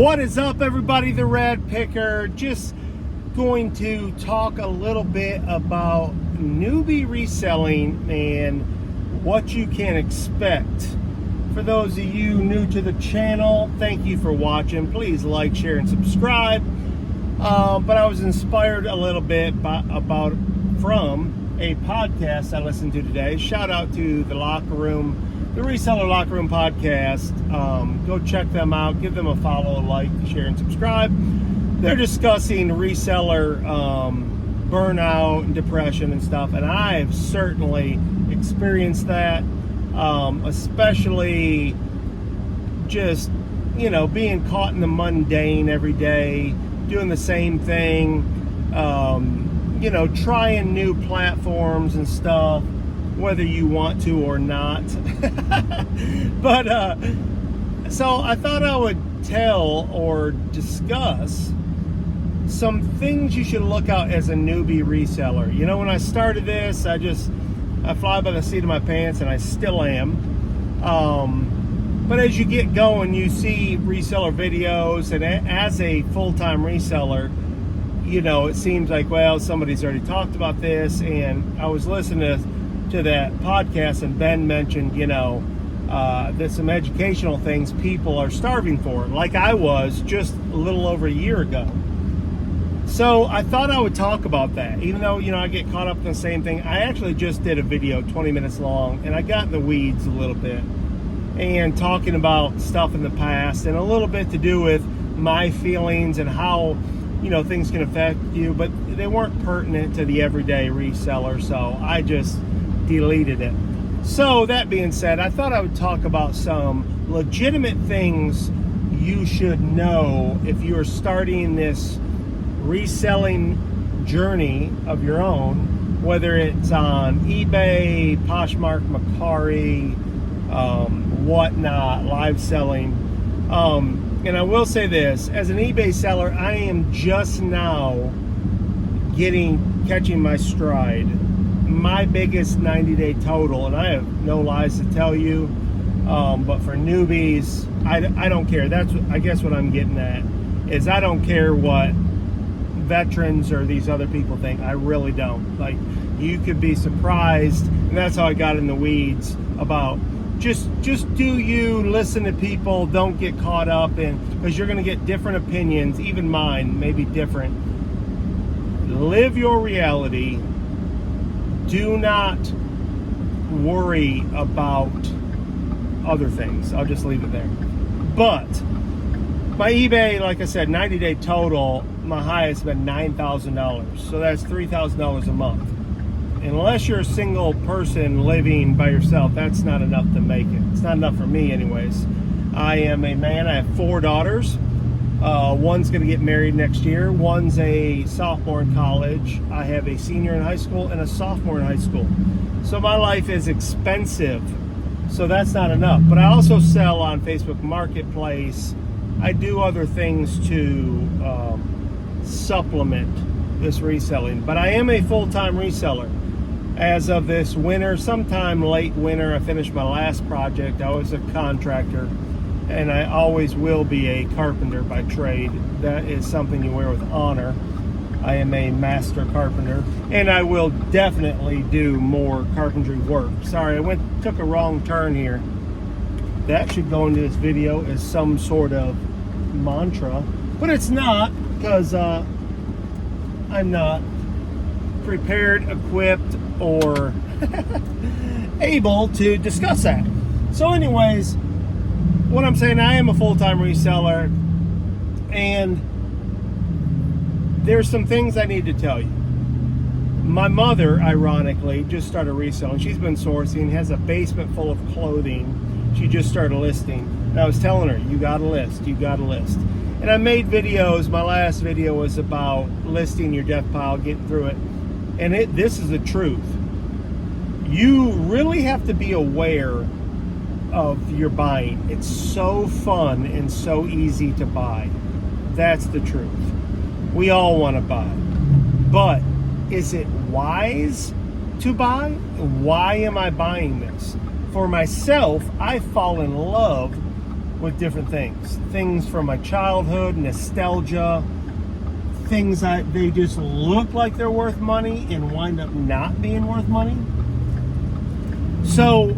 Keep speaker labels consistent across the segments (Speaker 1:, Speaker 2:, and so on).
Speaker 1: What is up, everybody? The Rad Picker. Just going to talk a little bit about newbie reselling and what you can expect. For those of you new to the channel, thank you for watching. Please like, share, and subscribe. But I was inspired a little bit from a podcast I listened to today. Shout out to the Reseller Locker Room podcast. Go check them out. Give them a follow, like, share, and subscribe. They're discussing reseller burnout and depression and stuff, and I've certainly experienced that, especially just, being caught in the mundane every day, doing the same thing, trying new platforms and stuff, whether you want to or not. But so I thought I would tell or discuss some things you should look out as a newbie reseller. When I started this, I fly by the seat of my pants, and I still am. But as you get going, you see reseller videos, and as a full-time reseller, it seems like, well, somebody's already talked about this. And I was listening to that podcast, and Ben mentioned, there's some educational things people are starving for, like I was just a little over a year ago. So I thought I would talk about that, even though, I get caught up in the same thing. I actually just did a video 20 minutes long, and I got in the weeds a little bit and talking about stuff in the past and a little bit to do with my feelings and how, things can affect you, but they weren't pertinent to the everyday reseller, so I just deleted it. So that being said, I thought I would talk about some legitimate things you should know if you are starting this reselling journey of your own, whether it's on eBay, Poshmark, Mercari, whatnot, live selling. And I will say this, as an eBay seller, I am just now catching my stride. My biggest 90-day total, and I have no lies to tell you, but for newbies, I don't care. That's I guess what I'm getting at is I don't care what veterans or these other people think. I really don't. Like, you could be surprised, and that's how I got in the weeds about just do you, listen to people, don't get caught up in, because you're going to get different opinions, even mine may be different. Live your reality. Do not worry about other things. I'll just leave it there. But my eBay, like I said, 90-day total, my highest has been $9,000. So that's $3,000 a month. Unless you're a single person living by yourself, that's not enough to make it. It's not enough for me anyways. I am a man. I have 4 daughters. One's going to get married next year. One's a sophomore in college. I have a senior in high school and a sophomore in high school. So my life is expensive. So that's not enough. But I also sell on Facebook Marketplace. I do other things to supplement this reselling. But I am a full-time reseller. As of this winter, sometime late winter, I finished my last project. I was a contractor. And I always will be a carpenter by trade. That is something you wear with honor. I am a master carpenter, and I will definitely do more carpentry work. Sorry, I took a wrong turn here. That should go into this video as some sort of mantra, but it's not, because I'm not prepared, equipped, or able to discuss that. So anyways, what I'm saying, I am a full-time reseller, and there's some things I need to tell you. My mother, ironically, just started reselling. She's been sourcing, has a basement full of clothing. She just started listing. And I was telling her, you gotta list, you gotta list. And I made videos. My last video was about listing your death pile, getting through it. And this is the truth. You really have to be aware of your buying. It's so fun and so easy to buy. That's the truth. We all want to buy. But is it wise to buy? Why am I buying this? For myself, I fall in love with different things from my childhood, nostalgia, things that they just look like they're worth money and wind up not being worth money. So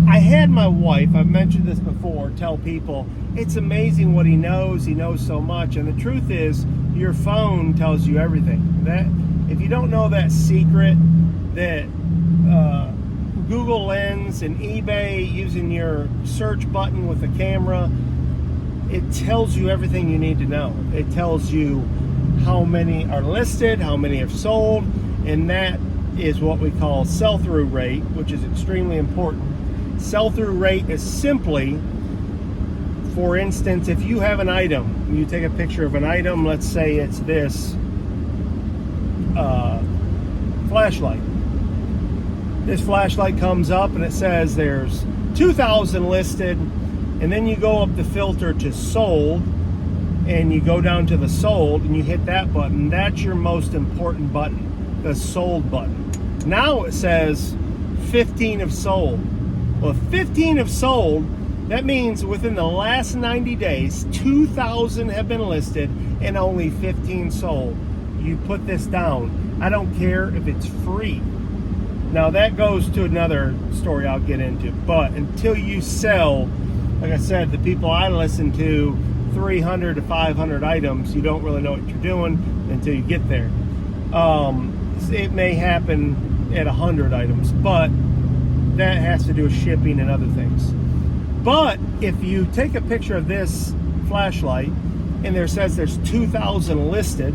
Speaker 1: I had my wife, I've mentioned this before, tell people it's amazing what he knows so much. And the truth is, your phone tells you everything. That if you don't know that secret that Google Lens and eBay, using your search button with the camera, it tells you everything you need to know. It tells you how many are listed, how many have sold, and that is what we call sell-through rate, which is extremely important. Sell-through rate is simply, for instance, if you have an item, you take a picture of an item, let's say it's this flashlight. This flashlight comes up and it says there's 2,000 listed, and then you go up the filter to sold, and you go down to the sold, and you hit that button. That's your most important button, the sold button. Now it says 15 have sold. Well, if 15 have sold, that means within the last 90 days, 2,000 have been listed and only 15 sold. You put this down. I don't care if it's free. Now that goes to another story I'll get into, but until you sell, like I said, the people I listen to, 300 to 500 items, you don't really know what you're doing until you get there. It may happen at 100 items, but that has to do with shipping and other things. But if you take a picture of this flashlight and there says there's 2,000 listed,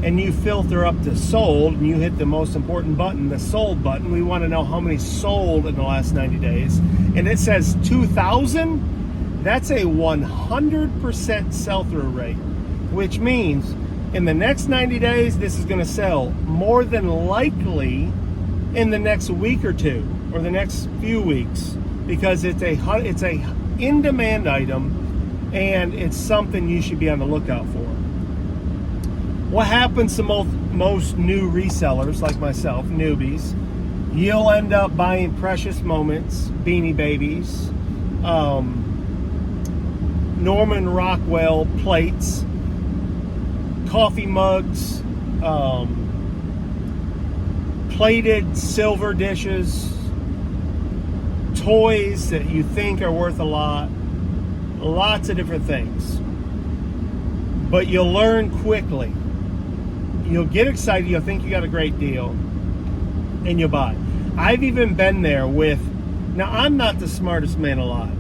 Speaker 1: and you filter up to sold, and you hit the most important button, the sold button, we want to know how many sold in the last 90 days, and it says 2,000, that's a 100% sell-through rate, which means in the next 90 days, this is going to sell more than likely in the next week or two, or the next few weeks, because it's a in-demand item, and it's something you should be on the lookout for. What happens to most new resellers like myself, newbies, you'll end up buying Precious Moments, Beanie Babies, Norman Rockwell plates, coffee mugs, plated silver dishes, toys that you think are worth a lot, lots of different things. But you'll learn quickly. You'll get excited, you'll think you got a great deal, and you'll buy. I've even been there with, now I'm not the smartest man alive,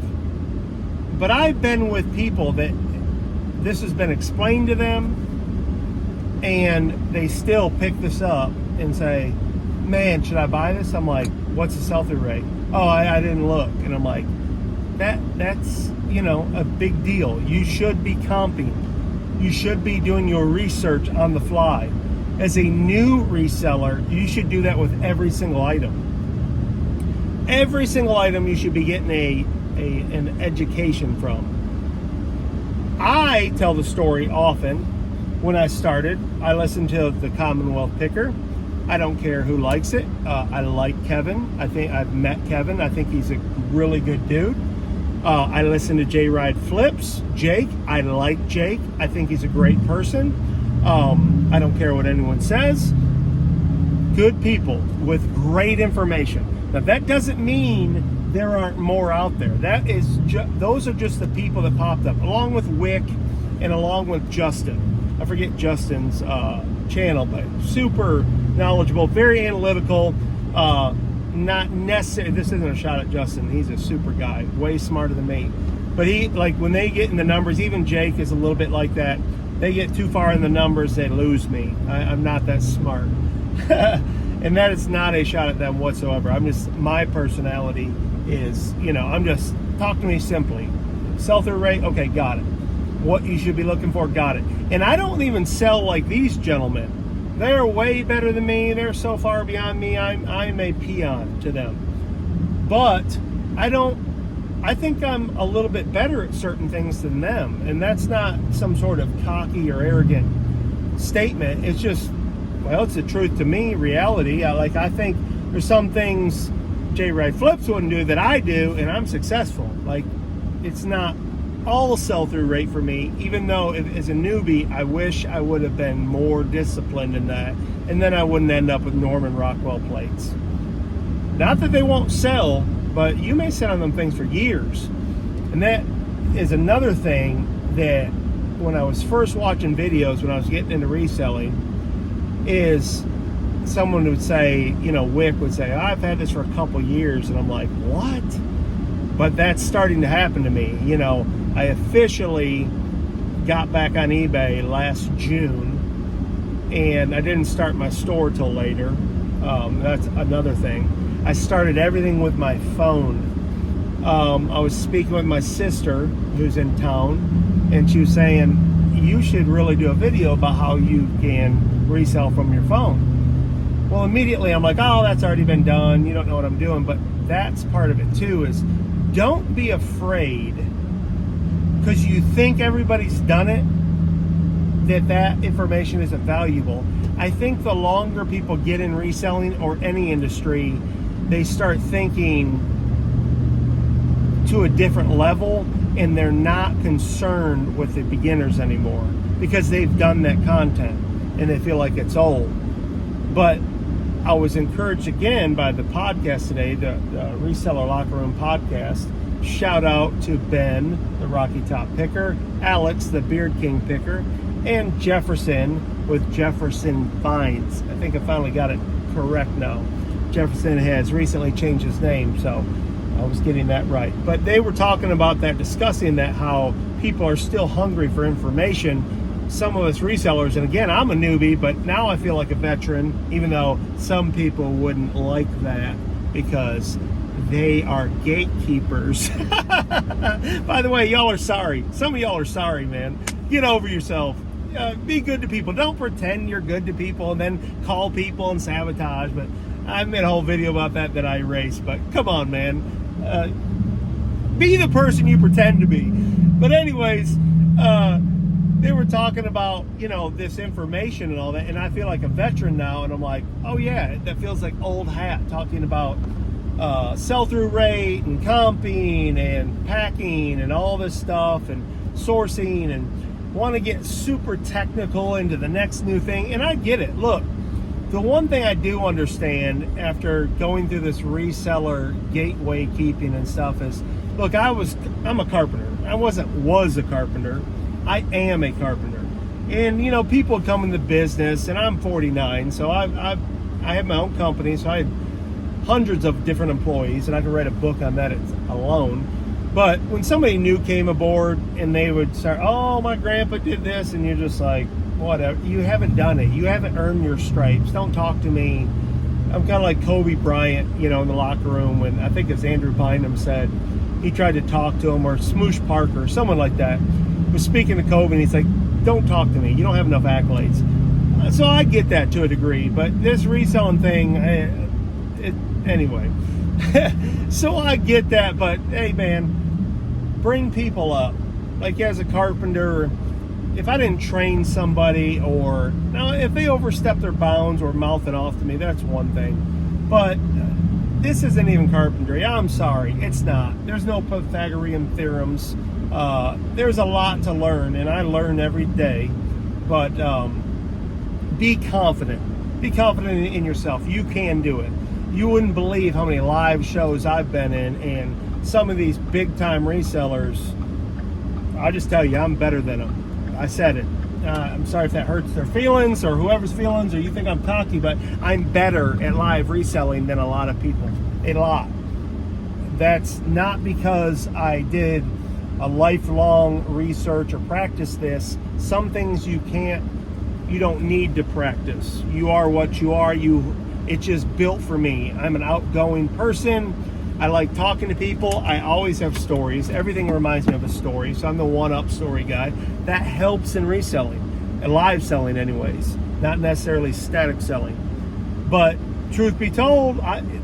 Speaker 1: but I've been with people that this has been explained to them, and they still pick this up and say, man, should I buy this? I'm like, what's the sell-through rate? Oh, I didn't look. And I'm like, that's, a big deal. You should be comping. You should be doing your research on the fly. As a new reseller, you should do that with every single item. Every single item you should be getting an education from. I tell the story often. When I started, I listened to the Commonwealth Picker. I don't care who likes it. I like Kevin. I think I've met Kevin. I think he's a really good dude. I listen to Rad Flips, Jake. I like Jake. I think he's a great person. I don't care what anyone says. Good people with great information. Now that doesn't mean there aren't more out there. Those are just the people that popped up, along with Wick and along with Justin. I forget Justin's channel, but super knowledgeable, very analytical. Not necessarily, this isn't a shot at Justin, he's a super guy, way smarter than me, but he, like, when they get in the numbers, even Jake is a little bit like that. They get too far in the numbers, they lose me. I'm not that smart. And that is not a shot at them whatsoever. My personality is, I'm just, talk to me simply. Sell-through rate, okay, got it. What you should be looking for, got it. And I don't even sell like these gentlemen. They're way better than me. They're so far beyond me. I'm a peon to them. But I think I'm a little bit better at certain things than them. And that's not some sort of cocky or arrogant statement. It's just, well, it's the truth to me, reality. I think there's some things Rad Flips wouldn't do that I do, and I'm successful. Like, it's not all sell-through rate for me, even though as a newbie, I wish I would have been more disciplined in that, and then I wouldn't end up with Norman Rockwell plates. Not that they won't sell, but you may sit on them things for years. And that is another thing that when I was first watching videos, when I was getting into reselling, is someone would say, Wick would say, I've had this for a couple years, and I'm like, what? But that's starting to happen to me. I officially got back on eBay last June, and I didn't start my store till later. That's another thing. I started everything with my phone. I was speaking with my sister who's in town, and she was saying, you should really do a video about how you can resell from your phone. Well, immediately I'm like, oh, that's already been done. You don't know what I'm doing. But that's part of it too, is don't be afraid because you think everybody's done it, that information isn't valuable. I think the longer people get in reselling or any industry, they start thinking to a different level, and they're not concerned with the beginners anymore because they've done that content and they feel like it's old. But I was encouraged again by the podcast today, the Reseller Locker Room podcast. Shout out to Ben, the Rocky Top Picker, Alex, the Beard King Picker, and Jefferson with Jefferson Finds. I think I finally got it correct now. Jefferson has recently changed his name, so I was getting that right. But they were talking about that, discussing that, how people are still hungry for information. Some of us resellers, and again, I'm a newbie, but now I feel like a veteran, even though some people wouldn't like that because they are gatekeepers. By the way, y'all are sorry. Some of y'all are sorry, man. Get over yourself. Be good to people. Don't pretend you're good to people and then call people and sabotage. But I made a whole video about that I erased. But come on, man. Be the person you pretend to be. But anyways, they were talking about, this information and all that. And I feel like a veteran now. And I'm like, oh, yeah, that feels like old hat talking about sell-through rate and comping and packing and all this stuff and sourcing and want to get super technical into the next new thing. And I get it. Look, the one thing I do understand after going through this reseller gateway keeping and stuff is, look, I'm a carpenter. I was a carpenter. I am a carpenter. And, people come in the business, and I'm 49, so I have my own company, so I have hundreds of different employees, and I could write a book on that alone. But when somebody new came aboard and they would start, oh, my grandpa did this, and you're just like, whatever. You haven't done it. You haven't earned your stripes. Don't talk to me. I'm kind of like Kobe Bryant, in the locker room when I think it's Andrew Bynum said he tried to talk to him, or Smoosh Parker, someone like that, was speaking to Kobe, and he's like, don't talk to me. You don't have enough accolades. So I get that to a degree, but this reselling thing, anyway. So I get that, but hey, man, bring people up. Like as a carpenter, if I didn't train somebody, or now if they overstep their bounds or mouth it off to me, that's one thing. But this isn't even carpentry. I'm sorry, it's not. There's no Pythagorean theorems. There's a lot to learn, and I learn every day. But be confident. Be confident in yourself. You can do it. You wouldn't believe how many live shows I've been in, and some of these big-time resellers, I'll just tell you, I'm better than them. I said it. I'm sorry if that hurts their feelings or whoever's feelings, or you think I'm cocky, but I'm better at live reselling than a lot of people. A lot. That's not because I did a lifelong research or practice this. Some things you don't need to practice. You are what you are. It's just built for me. I'm an outgoing person. I like talking to people. I always have stories. Everything reminds me of a story. So I'm the one-up story guy. That helps in reselling, and live selling anyways, not necessarily static selling. But truth be told,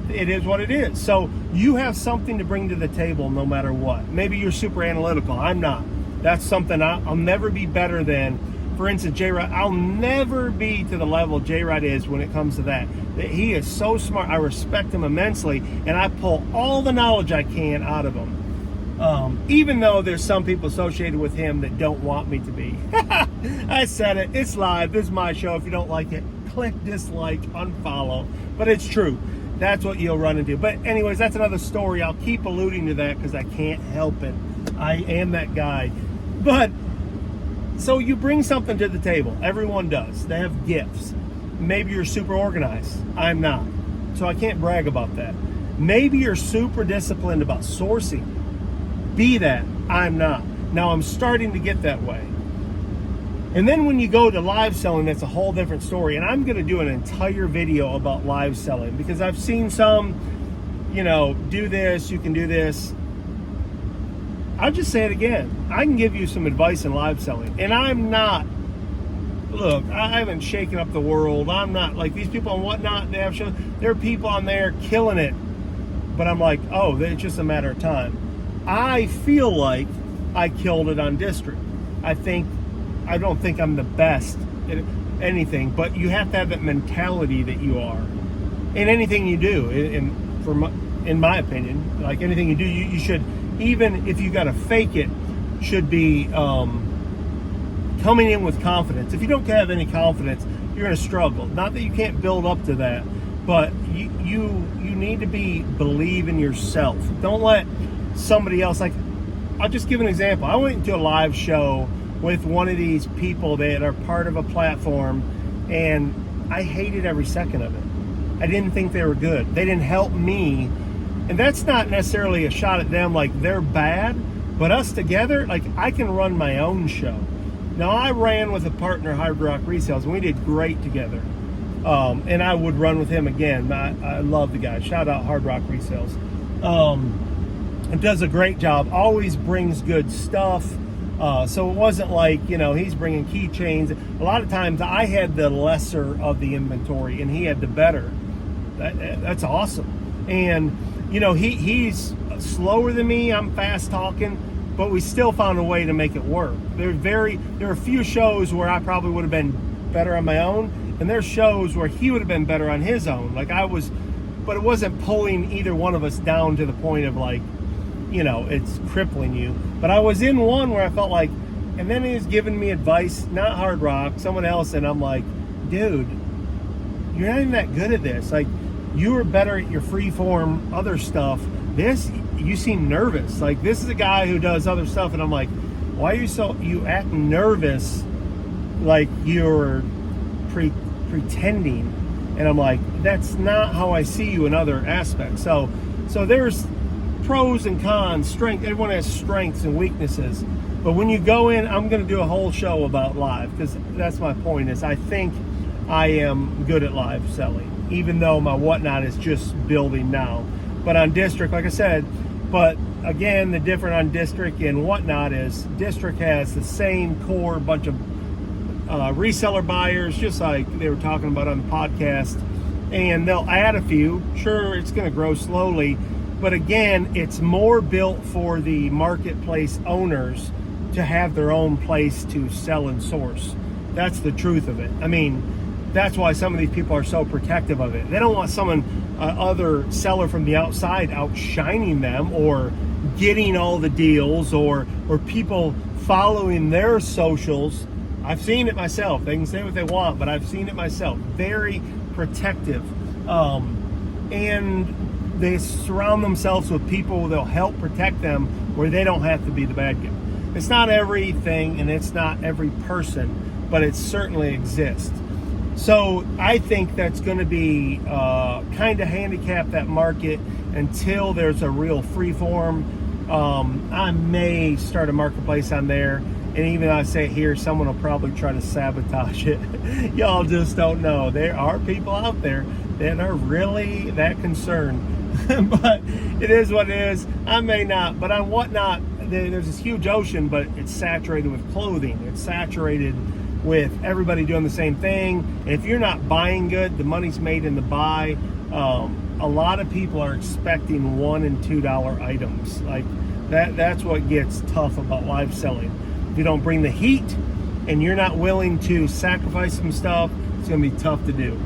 Speaker 1: it is what it is. So you have something to bring to the table no matter what. Maybe you're super analytical. I'm not. That's something I'll never be better than. For instance, J-Rod, I'll never be to the level J-Rod is when it comes to that. He is so smart. I respect him immensely, and I pull all the knowledge I can out of him. Even though there's some people associated with him that don't want me to be. I said it. It's live. This is my show. If you don't like it, click dislike, unfollow. But it's true. That's what you'll run into. But anyways, that's another story. I'll keep alluding to that because I can't help it. I am that guy. But so you bring something to the table. Everyone does. They have gifts. Maybe you're super organized. I'm not. So I can't brag about that. Maybe you're super disciplined about sourcing. Be that. I'm not. Now I'm starting to get that way. And then when you go to live selling, that's a whole different story. And I'm going to do an entire video about live selling because I've seen some, do this, you can do this. I'll just say it again. I can give you some advice in live selling. And I'm not, look, I haven't shaken up the world. I'm not like these people on Whatnot. They have shows. There are people on there killing it. But I'm like, oh, it's just a matter of time. I feel like I killed it on District. I don't think I'm the best at anything, but you have to have that mentality that you are in anything you do. In my opinion, like anything you do, you should, even if you got to fake it, should be coming in with confidence. If you don't have any confidence, you're going to struggle. Not that you can't build up to that, but you need to believe in yourself. Don't let somebody else, like, I'll just give an example. I went into a live show with one of these people that are part of a platform, and I hated every second of it. I didn't think they were good. They didn't help me. And that's not necessarily a shot at them like they're bad, but us together, like I can run my own show. Now I ran with a partner, Hard Rock Resales, and we did great together. And I would run with him again. I love the guy. Shout out Hard Rock Resales. It does a great job. Always brings good stuff. So it wasn't like, he's bringing keychains. A lot of times I had the lesser of the inventory and he had the better. That's awesome. And, he's slower than me. I'm fast talking, but we still found a way to make it work. There are a few shows where I probably would have been better on my own. And there's shows where he would have been better on his own. But it wasn't pulling either one of us down to the point of like, it's crippling you. But I was in one where I felt like, and then he was giving me advice, not Hard Rock, someone else, and I'm like, dude, you're not even that good at this. Like, you were better at your free form other stuff. This, you seem nervous. Like, this is a guy who does other stuff, and I'm like, why are you act nervous like you're pretending? And I'm like, that's not how I see you in other aspects. So there's pros and cons, strength. Everyone has strengths and weaknesses. But when you go in, I'm going to do a whole show about live because that's my point is I think I am good at live selling, even though my Whatnot is just building now. But on District, like I said, but again, the difference on District and Whatnot is District has the same core bunch of reseller buyers, just like they were talking about on the podcast, and they'll add a few. Sure, it's going to grow slowly, but again, it's more built for the marketplace owners to have their own place to sell and source. That's the truth of it. I mean, that's why some of these people are so protective of it. They don't want someone, other seller from the outside outshining them or getting all the deals or people following their socials. I've seen it myself. They can say what they want, but I've seen it myself. Very protective. And they surround themselves with people that'll help protect them where they don't have to be the bad guy. It's not everything and it's not every person, but it certainly exists. So I think that's going to be kind of handicap that market until there's a real free form. I may start a marketplace on there. And even I say here, someone will probably try to sabotage it. Y'all just don't know. There are people out there that are really that concerned. But it is what it is. I may not, but on Whatnot, there's this huge ocean, but it's saturated with clothing. It's saturated with everybody doing the same thing. And if you're not buying good, the money's made in the buy. A lot of people are expecting $1 and $2 items. Like that's what gets tough about live selling. If you don't bring the heat and you're not willing to sacrifice some stuff, it's going to be tough to do.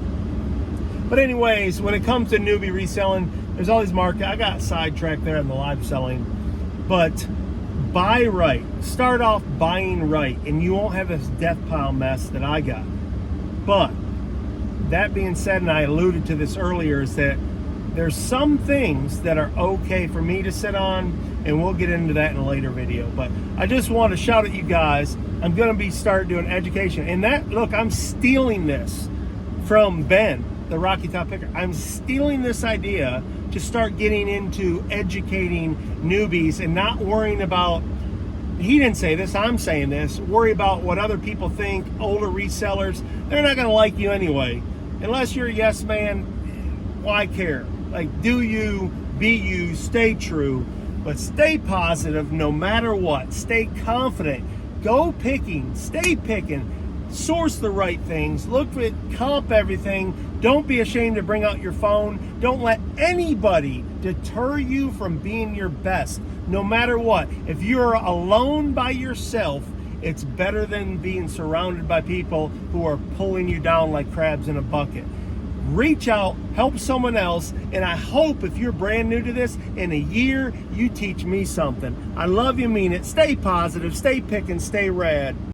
Speaker 1: But anyways, when it comes to newbie reselling, there's all these market. I got sidetracked there on the live selling. But buy right. Start off buying right, and you won't have this death pile mess that I got. But that being said, and I alluded to this earlier, is that there's some things that are okay for me to sit on, and we'll get into that in a later video. But I just want to shout at you guys. I'm going to start doing education. And that, look, I'm stealing this from Ben, the Rocky Top Picker. I'm stealing this idea to start getting into educating newbies and not worrying about, he didn't say this, I'm saying this, worry about what other people think, older resellers. They're not going to like you anyway. Unless you're a yes man, why care? Like, do you, be you, stay true, but stay positive no matter what. Stay confident. Go picking, stay picking, source the right things, look at, comp everything. Don't be ashamed to bring out your phone. Don't let anybody deter you from being your best, no matter what. If you're alone by yourself, it's better than being surrounded by people who are pulling you down like crabs in a bucket. Reach out, help someone else, and I hope if you're brand new to this, in a year, you teach me something. I love you, mean it. Stay positive, stay picking, stay rad.